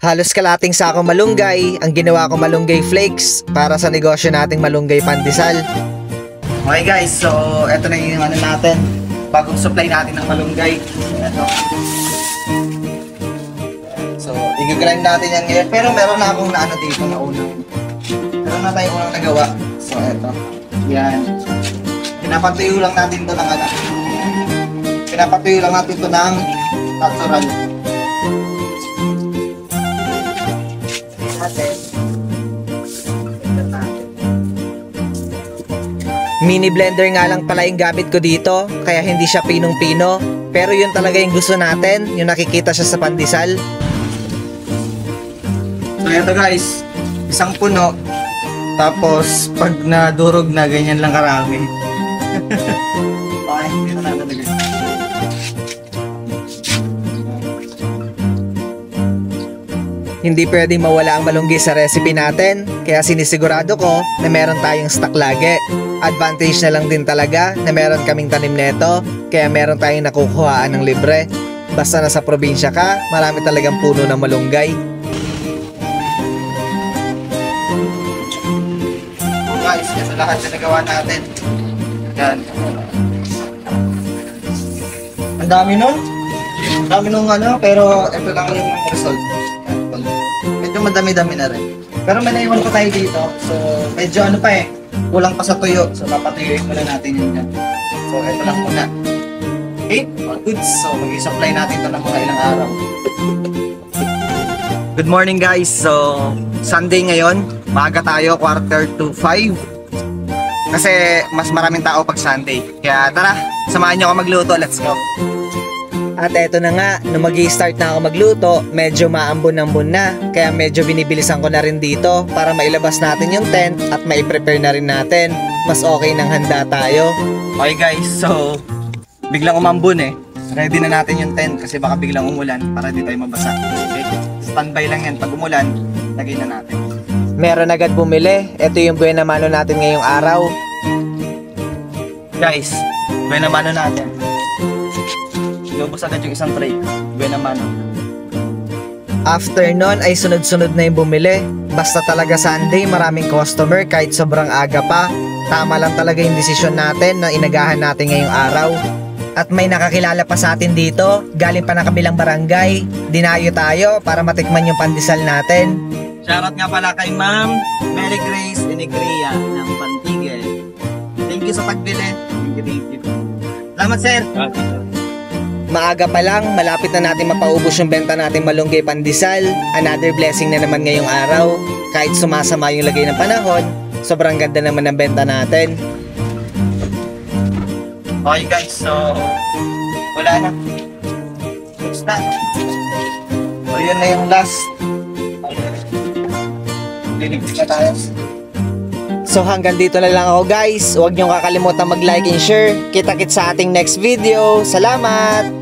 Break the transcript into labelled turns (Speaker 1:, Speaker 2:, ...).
Speaker 1: Halos kalating sako malunggay ang ginawa ko malunggay flakes para sa negosyo nating malunggay pandesal. Okay guys, so eto na yung ano natin, bagong supply natin ng malunggay. Ito. So i-grind natin yan ngayon, pero meron na akong naano dito na unang. Meron na tayong unang nagawa. So eto, yan. Pinapatuyo lang natin ito ng ano. Pinapatuyo lang natin ito ng natural. Mini blender nga lang pala yung gamit ko dito, kaya hindi siya pinong-pino. Pero yun talaga yung gusto natin, yung nakikita siya sa pandesal. So ito guys, isang puno. Tapos pag nadurog na, ganyan lang karami. Okay, dito na talaga. Hindi pwedeng mawala ang malunggay sa recipe natin, kaya sinisigurado ko na meron tayong stock lagi. Advantage na lang din talaga na meron kaming tanim neto, kaya meron tayong nakukuhaan ng libre. Basta nasa probinsya ka, marami talagang puno ng malunggay. So guys, yan sa lahat na nagawa natin. Yan. Ang dami nun. Ang dami nung ano, pero ito lang yung result. Medyo madami-dami na rin. Pero may naiwan ko tayo dito. So, medyo ano pa eh. Kulang pa sa tuyo. So, papatuyuin muna natin yun yan. So, ito lang muna. Okay? All good. So, mag-i-supply natin ito ng mga ilang araw. Good morning guys. So, Sunday ngayon. Maaga tayo, 4:45. Kasi mas maraming tao pag Sunday. Kaya tara, samahan nyo ako magluto. Let's go. At eto na nga, nung mag-i-start na ako magluto, medyo maambon-ambon na. Kaya medyo binibilisan ko na rin dito para mailabas natin yung tent at mai-prepare na rin natin. Mas okay nang handa tayo. Okay guys, so biglang umambon eh. Ready na natin yung tent kasi baka biglang umulan para di tayo mabasa. Okay? Standby lang yan. Pag umulan, lagay na natin. Meron agad bumili. Ito yung buena mano natin ngayong araw. Guys, buena mano natin. Lubos agad yung isang tray. Buena mano. After nun ay sunod-sunod na yung bumili. Basta talaga Sunday maraming customer kahit sobrang aga pa. Tama lang talaga yung desisyon natin na inagahan natin ngayong araw. At may nakakilala pa sa atin dito. Galing pa ng kabilang barangay. Dinayo tayo para matikman yung pandesal natin. Shoutout nga pala kay Ma'am Mary Grace Inigria ng Pantigel. Thank you sa pagbili. Thank you. Salamat sir. Maaga pa lang, malapit na natin mapaubos yung benta natin malunggay pandesal. Another blessing na naman ngayong araw. Kahit sumasama yung lagay ng panahon, sobrang ganda naman ng benta natin. Okay guys, so wala na. Next na. So yun na yung last. Liligpit na tayo. So hanggang dito na lang ako guys. Huwag niyong kakalimutan mag-like and share. Kita-kits sa ating next video. Salamat!